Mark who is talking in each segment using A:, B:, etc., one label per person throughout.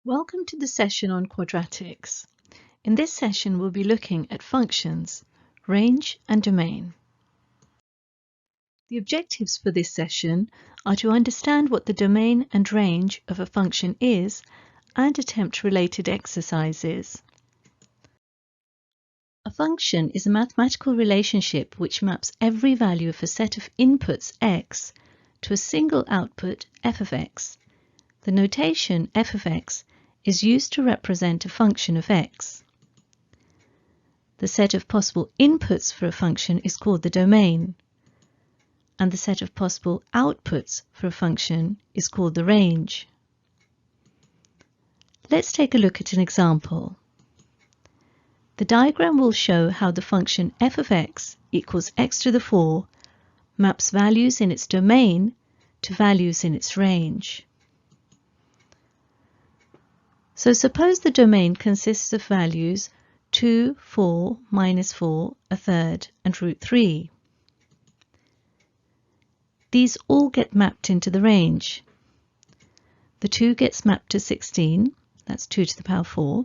A: Welcome to the session on quadratics. In this session, we'll be looking at functions, range and domain. The objectives for this session are to understand what the domain and range of a function is and attempt related exercises. A function is a mathematical relationship which maps every value of a set of inputs x to a single output f of x. The notation f of x is used to represent a function of x. The set of possible inputs for a function is called the domain, and the set of possible outputs for a function is called the range. Let's take a look at an example. The diagram will show how the function f of x equals x to the 4 maps values in its domain to values in its range. So suppose the domain consists of values 2, 4, minus 4, a third, and root 3. These all get mapped into the range. The 2 gets mapped to 16, that's 2 to the power 4.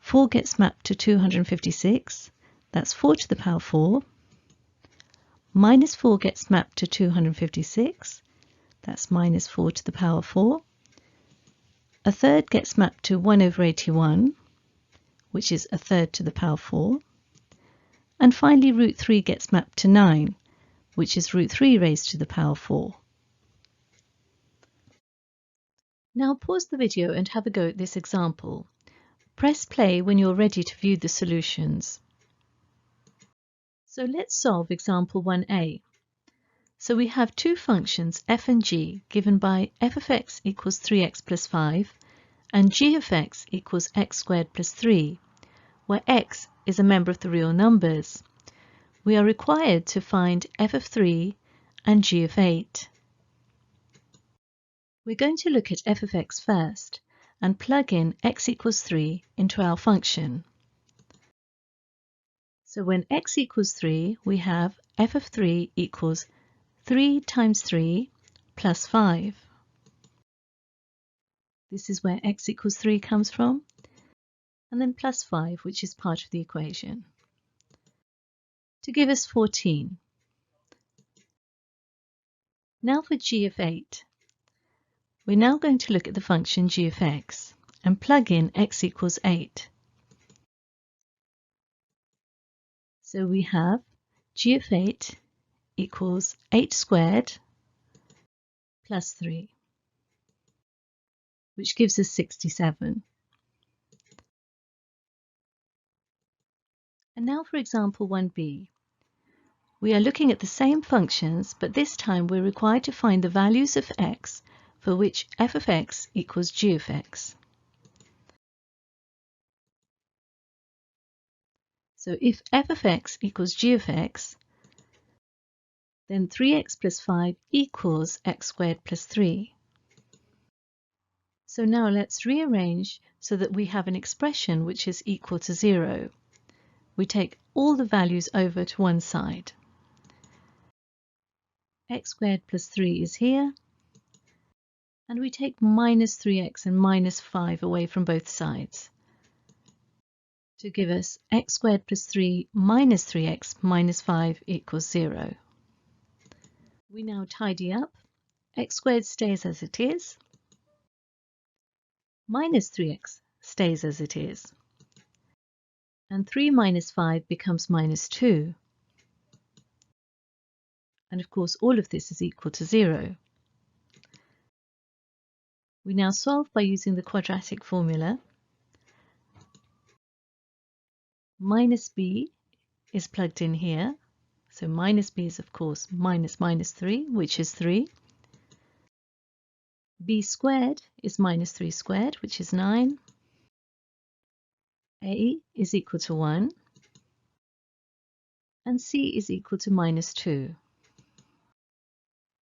A: 4 gets mapped to 256, that's 4 to the power 4. Minus 4 gets mapped to 256, that's minus 4 to the power 4. A third gets mapped to 1 over 81, which is a third to the power 4. And finally, root 3 gets mapped to 9, which is root 3 raised to the power 4. Now pause the video and have a go at this example. Press play when you're ready to view the solutions. So let's solve example 1a. So we have two functions f and g given by f of x equals 3x plus 5 and g of x equals x squared plus 3, where x is a member of the real numbers. We are required to find f of 3 and g of 8. We're going to look at f of x first and plug in x equals 3 into our function. So when x equals 3, we have f of 3 equals 3 times 3 plus 5. This is where x equals 3 comes from, and then plus 5, which is part of the equation, to give us 14. Now for g of 8. We're now going to look at the function g of x and plug in x equals 8. So we have g of 8 equals 8 squared plus 3, which gives us 67. And now for example 1b. We are looking at the same functions, but this time we're required to find the values of x for which f of x equals g of x. So if f of x equals g of x, then 3x plus 5 equals x squared plus 3. So now let's rearrange so that we have an expression which is equal to 0. We take all the values over to one side. X squared plus 3 is here, and we take minus 3x and minus 5 away from both sides to give us x squared plus 3 minus 3x minus 5 equals 0. We now tidy up. X squared stays as it is. Minus 3x stays as it is. And 3 minus 5 becomes minus 2. And of course, all of this is equal to 0. We now solve by using the quadratic formula. Minus b is plugged in here. So minus b is, of course, minus minus 3, which is 3. B squared is minus 3 squared, which is 9. A is equal to 1. And c is equal to minus 2.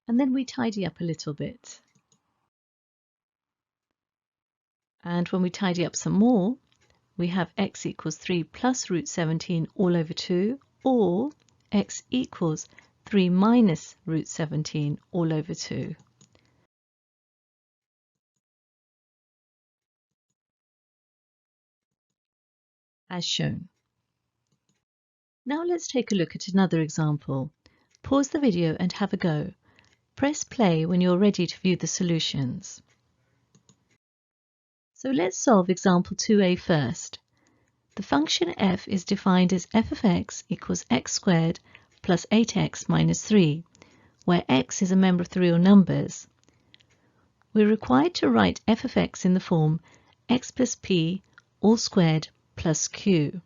A: And then we tidy up a little bit. And when we tidy up some more, we have x equals 3 plus root 17 all over 2, or x equals 3 minus root 17 all over 2. as shown. Now let's take a look at another example. Pause the video and have a go. Press play when you're ready to view the solutions. So let's solve example 2a first. The function f is defined as f of x equals x squared plus 8x minus 3, where x is a member of the real numbers. We're required to write f of x in the form x plus p all squared plus q.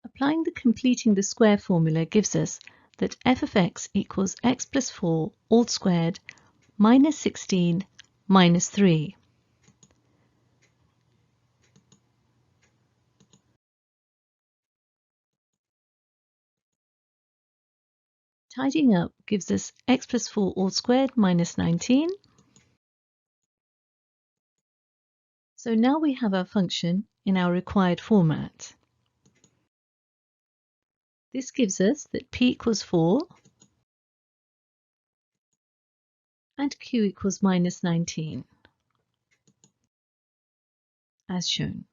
A: Applying the completing the square formula gives us that f of x equals x plus 4 all squared minus 16 minus 3. Tidying up gives us x plus 4 all squared minus 19. So now we have our function in our required format. This gives us that p equals 4 and q equals minus 19, as shown.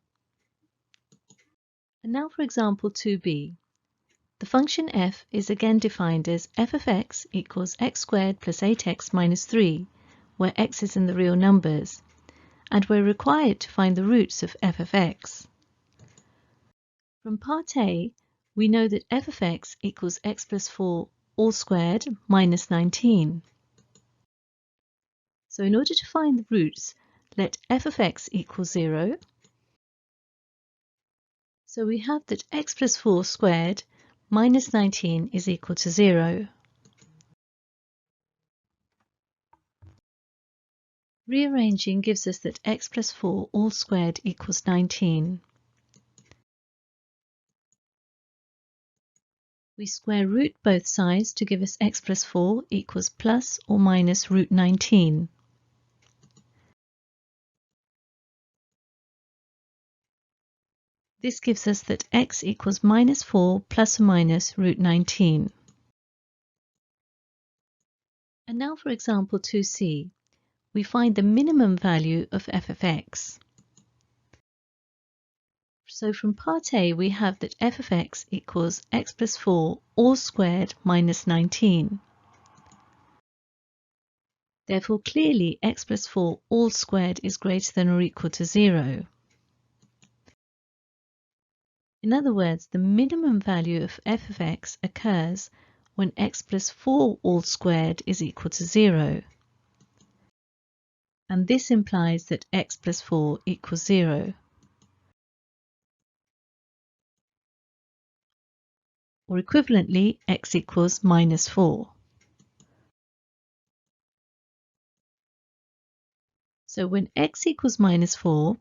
A: And now for example 2b. The function f is again defined as f of x equals x squared plus 8x minus 3, where x is in the real numbers, and we're required to find the roots of f of x. From part A, we know that f of x equals x plus 4 all squared minus 19. So in order to find the roots, let f of x equal 0. So we have that x plus 4 squared minus 19 is equal to 0. Rearranging gives us that x plus 4 all squared equals 19. We square root both sides to give us x plus 4 equals plus or minus root 19. This gives us that x equals minus 4 plus or minus root 19. And now for example 2c, we find the minimum value of f of x. So from part A we have that f of x equals x plus 4 all squared minus 19. Therefore clearly x plus 4 all squared is greater than or equal to 0. In other words, the minimum value of f of x occurs when x plus 4 all squared is equal to 0. And this implies that x plus 4 equals 0. Or equivalently, x equals minus 4. So when x equals minus 4,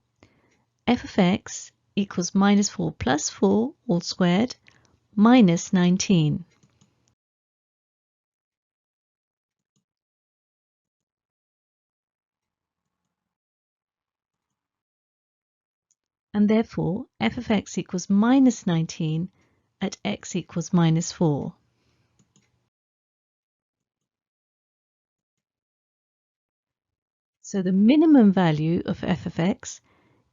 A: f of x equals minus 4 plus 4 all squared minus 19. And therefore f of x equals minus 19 at x equals minus 4. So the minimum value of f of x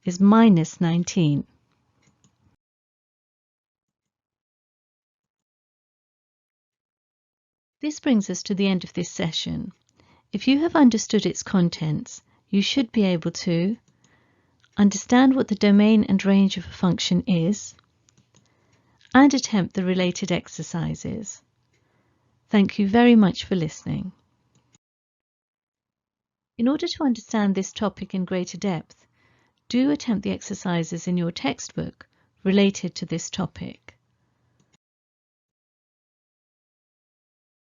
A: is minus 19. This brings us to the end of this session. If you have understood its contents, you should be able to understand what the domain and range of a function is, and attempt the related exercises. Thank you very much for listening. In order to understand this topic in greater depth, do attempt the exercises in your textbook related to this topic.